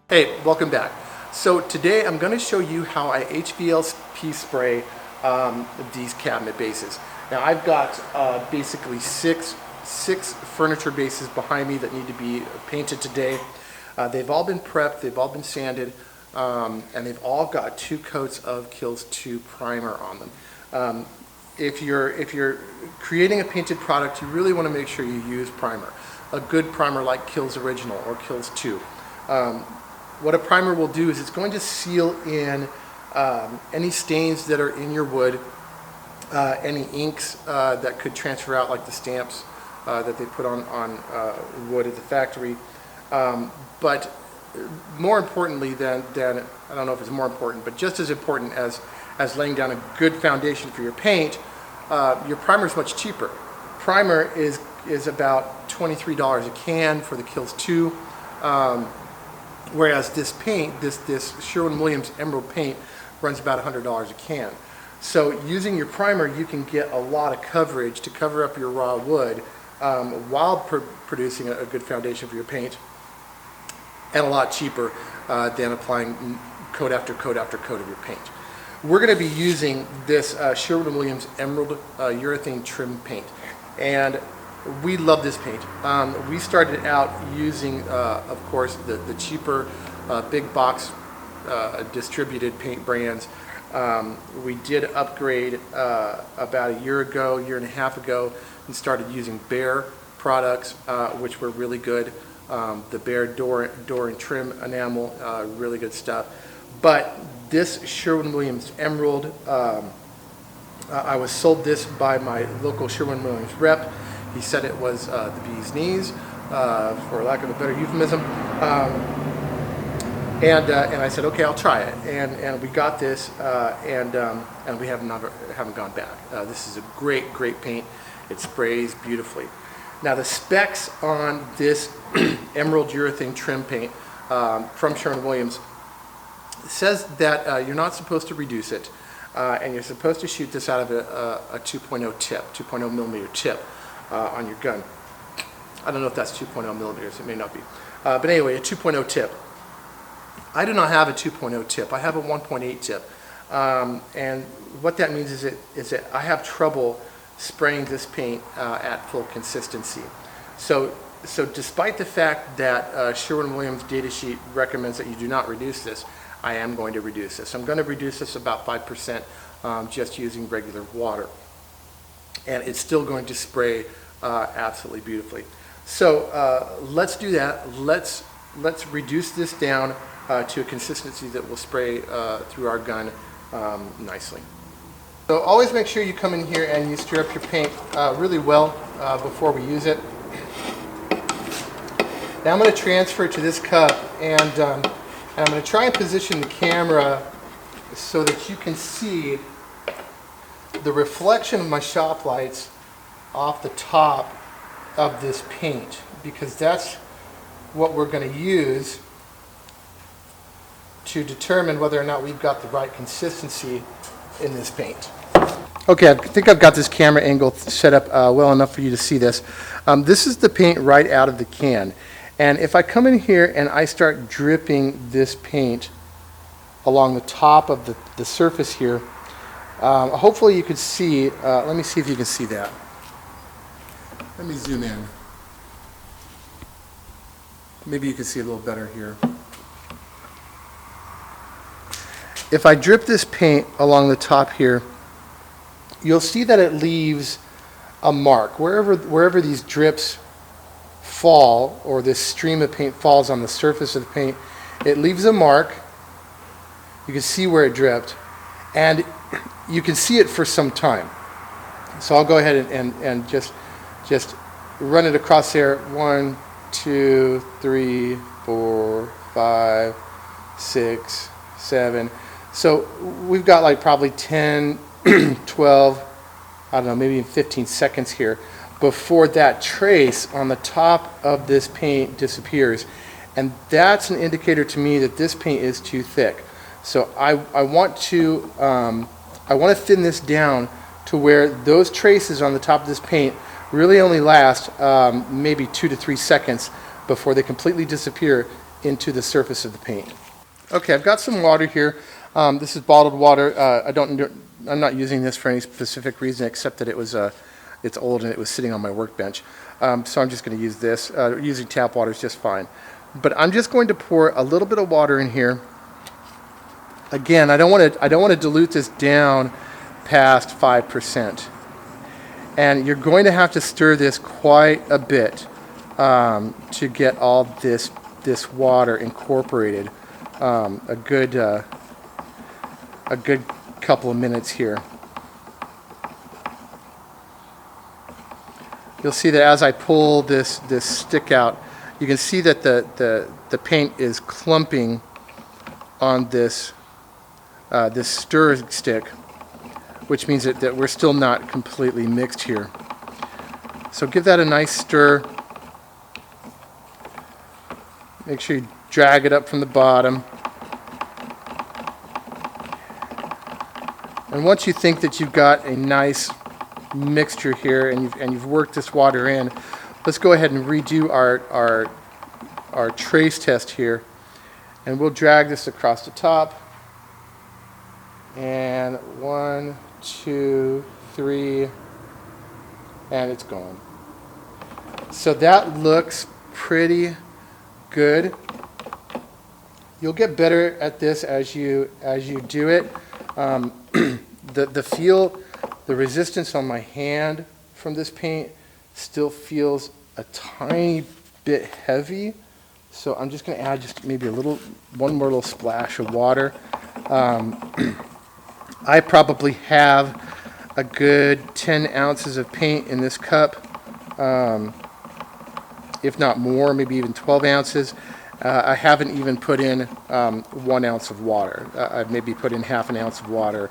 Hey, welcome back. So today I'm going to show you how I HVLP spray these cabinet bases. Now I've got basically six furniture bases behind me that need to be painted today. They've all been prepped, they've all been sanded, and they've all got 2 coats of Kilz 2 primer on them. If you're creating a painted product, you really want to make sure you use primer. A good primer like Kilz Original or Kilz 2. What a primer will do is it's going to seal in any stains that are in your wood, any inks that could transfer out, like the stamps that they put on wood at the factory. But more importantly than I don't know if it's more important, but just as important as laying down a good foundation for your paint, your primer is much cheaper. Primer is about $23 a can for the Kilz 2. Whereas this paint, this Sherwin-Williams Emerald paint, runs about $100 a can. So using your primer, you can get a lot of coverage to cover up your raw wood while producing a good foundation for your paint, and a lot cheaper than applying coat after coat after coat of your paint. We're going to be using this Sherwin-Williams Emerald urethane trim paint, and we love this paint. We started out using, of course, the cheaper big box distributed paint brands. We did upgrade about a year and a half ago, and started using Behr products, which were really good. The Behr door and trim enamel, really good stuff. But this Sherwin-Williams Emerald, I was sold this by my local Sherwin-Williams rep. He said it was the bee's knees, for lack of a better euphemism, and I said, okay, I'll try it, and we got this, and we haven't gone back. This is a great paint. It sprays beautifully. Now the specs on this Emerald urethane trim paint from Sherwin-Williams says that you're not supposed to reduce it, and you're supposed to shoot this out of a 2.0 tip, 2.0 millimeter tip. On your gun. I don't know if that's 2.0 millimeters, it may not be. But anyway, a 2.0 tip. I do not have a 2.0 tip, I have a 1.8 tip. And what that means is that I have trouble spraying this paint at full consistency. So despite the fact that Sherwin-Williams data sheet recommends that you do not reduce this, I am going to reduce this. I'm going to reduce this about 5% just using regular water. And it's still going to spray absolutely beautifully. So let's do that. Let's reduce this down to a consistency that will spray through our gun nicely. So always make sure you come in here and you stir up your paint really well before we use it. Now I'm going to transfer it to this cup, and I'm going to try and position the camera so that you can see the reflection of my shop lights off the top of this paint, because that's what we're going to use to determine whether or not we've got the right consistency in this paint. Okay, I think I've got this camera angle set up well enough for you to see this. This is the paint right out of the can, and if I come in here and I start dripping this paint along the top of the surface here, hopefully you could see, let me see if you can see that. Let me zoom in. Maybe you can see a little better here. If I drip this paint along the top here, you'll see that it leaves a mark. Wherever these drips fall, or this stream of paint falls on the surface of the paint, it leaves a mark. You can see where it dripped, and you can see it for some time. So I'll go ahead and just run it across there. 1, 2, 3, 4, 5, 6, 7. So we've got like probably 10, 12, I don't know, maybe even 15 seconds here before that trace on the top of this paint disappears. And that's an indicator to me that this paint is too thick. So I want to thin this down to where those traces on the top of this paint really only last maybe 2 to 3 seconds before they completely disappear into the surface of the paint. Okay, I've got some water here. This is bottled water. I'm not using this for any specific reason except that it's old and it was sitting on my workbench. So I'm just going to use this. Using tap water is just fine. But I'm just going to pour a little bit of water in here. Again, I don't want to dilute this down past 5%. And you're going to have to stir this quite a bit to get all this water incorporated. A good couple of minutes here. You'll see that as I pull this stick out, you can see that the paint is clumping on this stir stick, which means that we're still not completely mixed here. So give that a nice stir. Make sure you drag it up from the bottom. And once you think that you've got a nice mixture here and you've worked this water in, let's go ahead and redo our trace test here. And we'll drag this across the top. And 1, 2, 3, and it's gone. So that looks pretty good. You'll get better at this as you do it. The resistance on my hand from this paint still feels a tiny bit heavy. So I'm just going to add just maybe one more little splash of water. I probably have a good 10 ounces of paint in this cup, if not more, maybe even 12 ounces. I haven't even put in 1 ounce of water. I've maybe put in half an ounce of water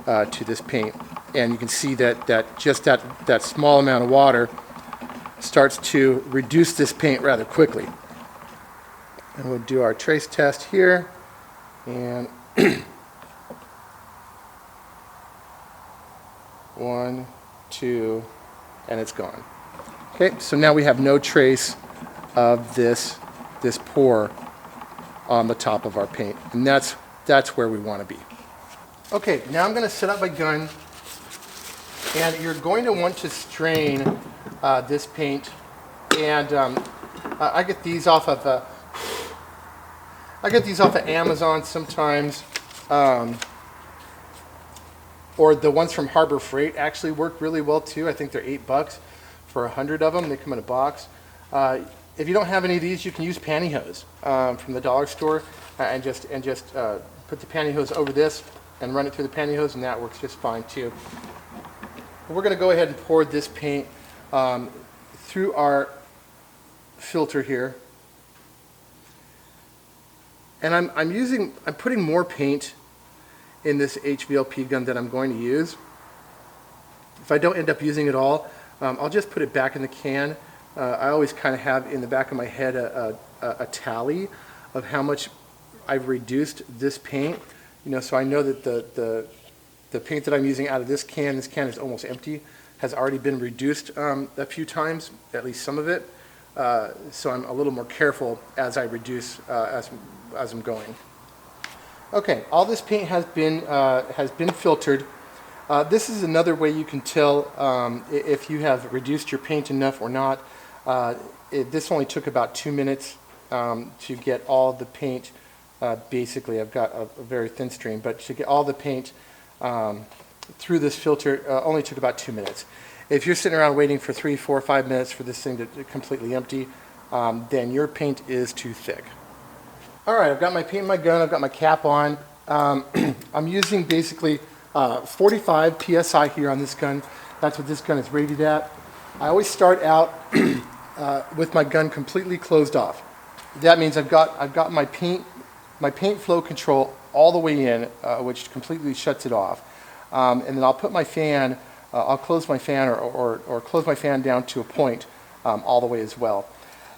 to this paint. And you can see that just that small amount of water starts to reduce this paint rather quickly. And we'll do our trace test here. And 1, 2, and it's gone. Okay, so now we have no trace of this pour on the top of our paint, and that's where we want to be. Okay, now I'm going to set up my gun, and you're going to want to strain this paint. And I get these off of Amazon sometimes. Or the ones from Harbor Freight actually work really well too. I think they're $8 for 100 of them. They come in a box. If you don't have any of these, you can use pantyhose from the dollar store, and just put the pantyhose over this and run it through the pantyhose, and that works just fine too. We're going to go ahead and pour this paint through our filter here, and I'm putting more paint in this HVLP gun that I'm going to use. If I don't end up using it all, I'll just put it back in the can. I always kind of have in the back of my head a tally of how much I've reduced this paint. So I know that the paint that I'm using out of this can is almost empty, has already been reduced a few times, at least some of it. So I'm a little more careful as I reduce as I'm going. Okay, all this paint has been filtered. This is another way you can tell if you have reduced your paint enough or not. This only took about 2 minutes to get all the paint. Basically, I've got a very thin stream, but to get all the paint through this filter only took about 2 minutes. If you're sitting around waiting for 3, 4, 5 minutes for this thing to completely empty, then your paint is too thick. All right, I've got my paint in my gun, I've got my cap on. I'm using basically 45 PSI here on this gun. That's what this gun is rated at. I always start out with my gun completely closed off. That means I've got my paint flow control all the way in, which completely shuts it off. And then I'll put my fan, I'll close my fan or close my fan down to a point all the way as well.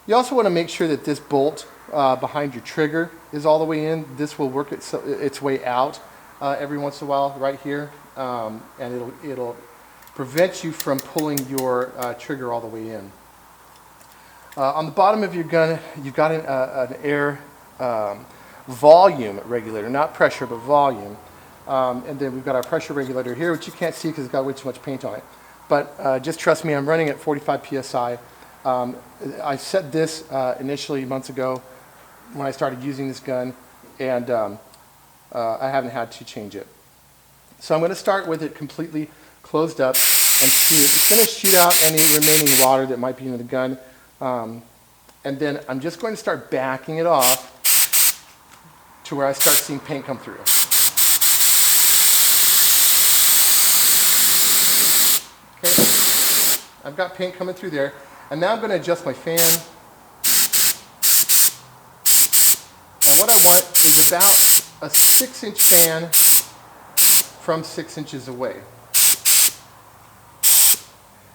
You also want to make sure that this bolt behind your trigger is all the way in. This will work its way out every once in a while right here, and it'll prevent you from pulling your trigger all the way in. On the bottom of your gun, you've got an air volume regulator, not pressure, but volume. And then we've got our pressure regulator here, which you can't see because it's got way too much paint on it. But just trust me, I'm running at 45 PSI. I set this initially months ago when I started using this gun, and I haven't had to change it. So I'm going to start with it completely closed up and shoot. It's going to shoot out any remaining water that might be in the gun. And then I'm just going to start backing it off to where I start seeing paint come through. Okay, I've got paint coming through there. And now I'm going to adjust my fan. And what I want is about a 6-inch fan from 6 inches away.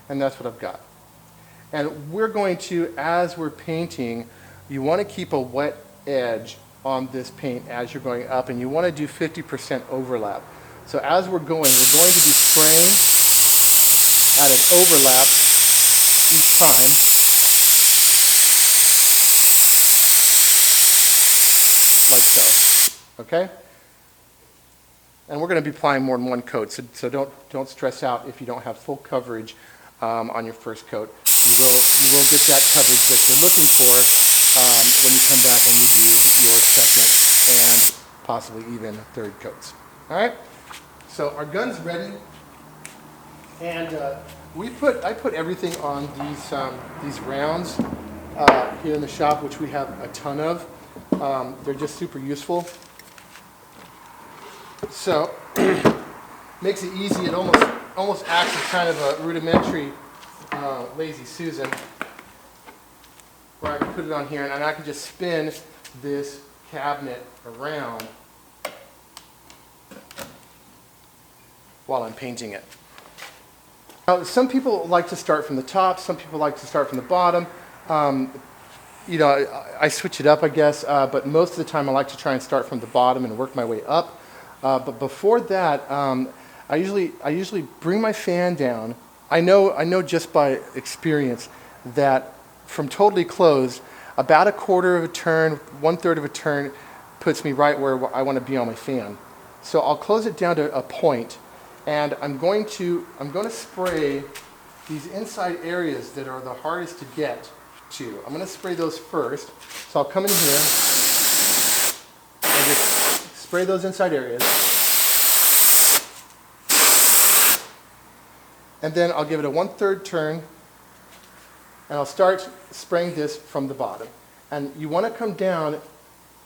And that's what I've got. And we're going to, as we're painting, you want to keep a wet edge on this paint as you're going up, and you want to do 50% overlap. So as we're going to be spraying at an overlap each time. Like so, okay? And we're going to be applying more than one coat, so don't stress out if you don't have full coverage on your first coat. You will get that coverage that you're looking for when you come back and you do your second and possibly even third coats. All right, so our gun's ready, and I put everything on these rounds here in the shop, which we have a ton of. They're just super useful. So makes it easy. It almost acts as kind of a rudimentary Lazy Susan, where I can put it on here and I can just spin this cabinet around while I'm painting it. Now, some people like to start from the top, some people like to start from the bottom. You know, I switch it up, I guess, but most of the time I like to try and start from the bottom and work my way up. But before that, I usually bring my fan down. I know just by experience that from totally closed, about a quarter of a turn, 1/3 of a turn puts me right where I want to be on my fan. So I'll close it down to a point, and I'm going to spray these inside areas that are the hardest to get to. I'm going to spray those first. So I'll come in here and just spray those inside areas. And then I'll give it a 1/3 turn, and I'll start spraying this from the bottom. And you want to come down.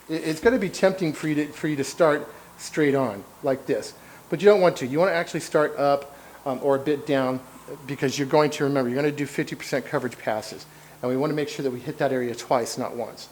It's going to be tempting for you to start straight on like this, but you don't want to. You want to actually start up or a bit down, because you're going to remember you're going to do 50% coverage passes, and we want to make sure that we hit that area twice, not once.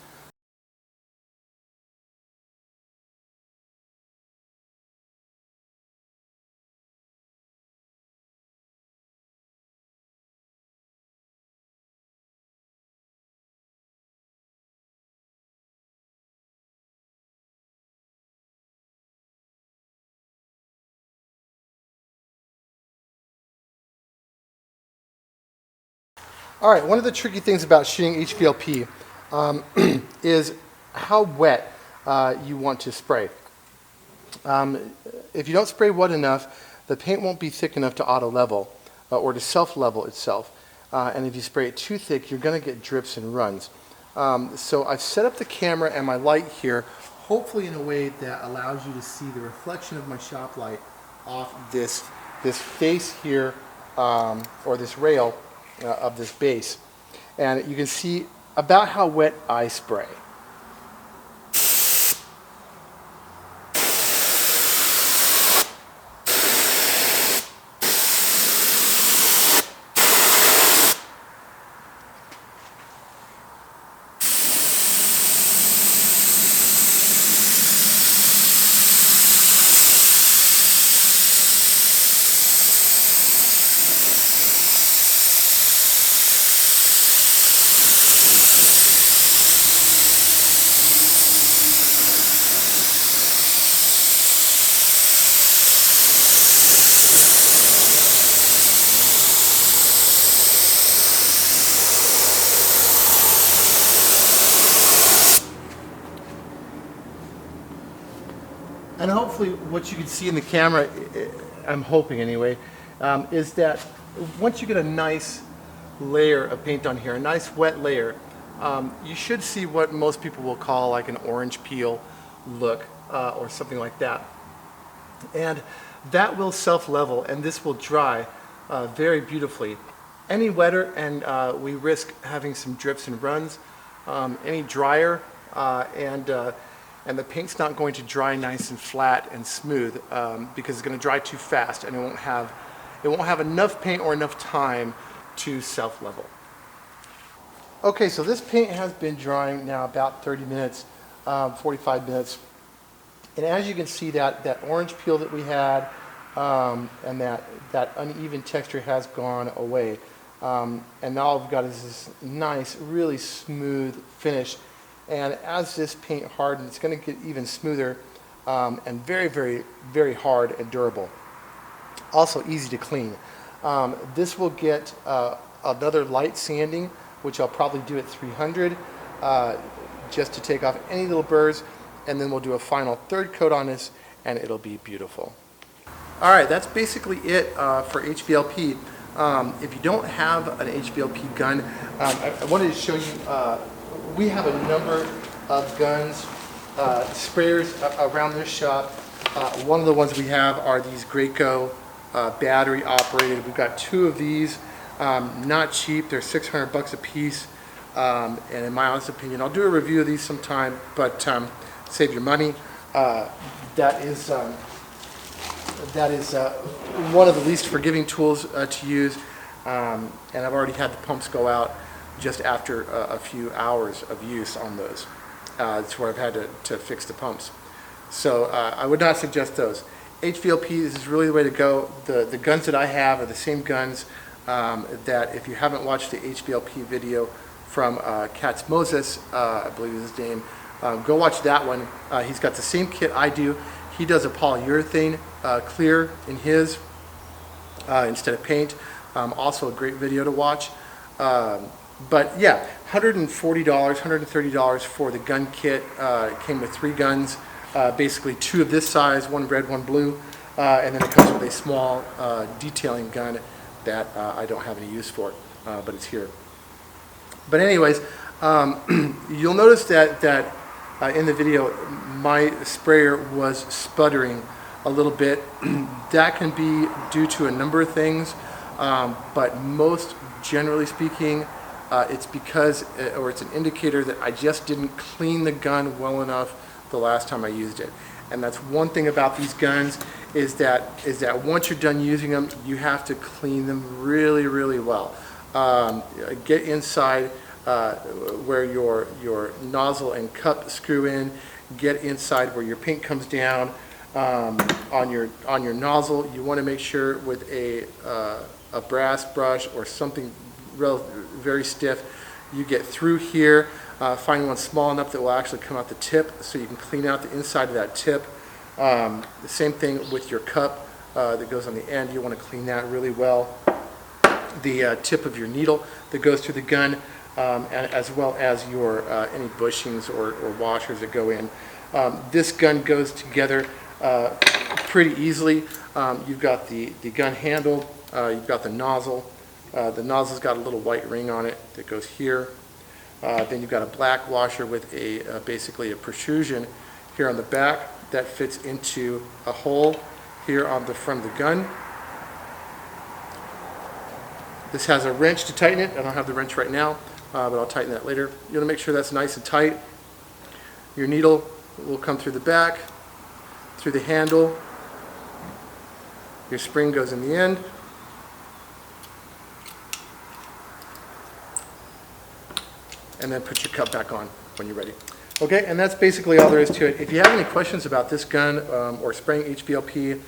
All right, one of the tricky things about shooting HVLP is how wet you want to spray. If you don't spray wet enough, the paint won't be thick enough to auto-level or to self-level itself. And if you spray it too thick, you're going to get drips and runs. So I've set up the camera and my light here, hopefully in a way that allows you to see the reflection of my shop light off this face here, or this rail of this base. And you can see about how wet I spray. And hopefully what you can see in the camera, I'm hoping anyway, is that once you get a nice layer of paint on here, a nice wet layer, you should see what most people will call like an orange peel look or something like that. And that will self-level and this will dry very beautifully. Any wetter and we risk having some drips and runs. Any drier and the paint's not going to dry nice and flat and smooth because it's going to dry too fast and it won't have enough paint or enough time to self-level. Okay, so this paint has been drying now about 30 minutes, 45 minutes. And as you can see, that orange peel that we had and that uneven texture has gone away. And now all we've got is this nice, really smooth finish. And as this paint hardens, it's going to get even smoother and very, very, very hard and durable. Also easy to clean. This will get another light sanding, which I'll probably do at 300 just to take off any little burrs. And then we'll do a final third coat on this and it'll be beautiful. All right, that's basically it for HVLP. If you don't have an HVLP gun, I wanted to show you, we have a number of guns, sprayers around this shop. One of the ones we have are these Graco battery operated. We've got two of these, not cheap, they're 600 bucks a piece. And in my honest opinion, I'll do a review of these sometime, but save your money. That is one of the least forgiving tools to use, and I've already had the pumps go out just after a few hours of use on those. That's where I've had to fix the pumps. So I would not suggest those. HVLP is really the way to go. The guns that I have are the same guns that, if you haven't watched the HVLP video from Katz Moses, I believe is his name, go watch that one. He's got the same kit I do. He does a polyurethane clear in his instead of paint. Also a great video to watch. But yeah, $140, $130 for the gun kit. It came with 3 guns, basically 2 of this size, 1 red, 1 blue, and then it comes with a small detailing gun that I don't have any use for, but it's here. But anyways, you'll notice that in the video, my sprayer was sputtering a little bit. That can be due to a number of things, but most generally speaking, it's because, or it's an indicator that I just didn't clean the gun well enough the last time I used it. And that's one thing about these guns is that once you're done using them, you have to clean them really, really well. Get inside where your nozzle and cup screw in. Get inside where your paint comes down on your nozzle. You want to make sure with a brass brush or something very stiff, you get through here. Find one small enough that will actually come out the tip, so you can clean out the inside of that tip. The same thing with your cup that goes on the end. You want to clean that really well. The tip of your needle that goes through the gun, as well as your any bushings or washers that go in. This gun goes together pretty easily. You've got the gun handle, you've got the nozzle. The nozzle's got a little white ring on it that goes here. Then you've got a black washer with basically a protrusion here on the back that fits into a hole here on the front of the gun. This has a wrench to tighten it. I don't have the wrench right now, but I'll tighten that later. You want to make sure that's nice and tight. Your needle will come through the back, through the handle. Your spring goes in the end. And then put your cup back on when you're ready. Okay, and that's basically all there is to it. If you have any questions about this gun or spraying HVLP,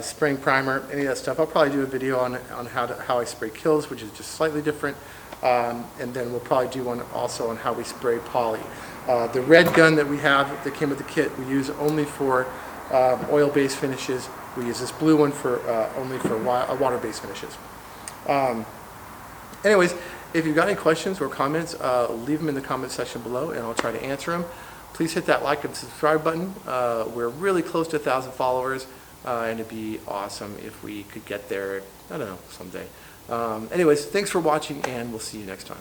spraying primer, any of that stuff, I'll probably do a video on how I spray Kilz, which is just slightly different. And then we'll probably do one also on how we spray poly. The red gun that we have that came with the kit, we use only for oil-based finishes. We use this blue one for only for water-based finishes. Anyways, if you've got any questions or comments, leave them in the comment section below and I'll try to answer them. please hit that like and subscribe button. We're really close to 1,000 followers, and it'd be awesome if we could get there, I don't know, someday. Anyways, thanks for watching, and we'll see you next time.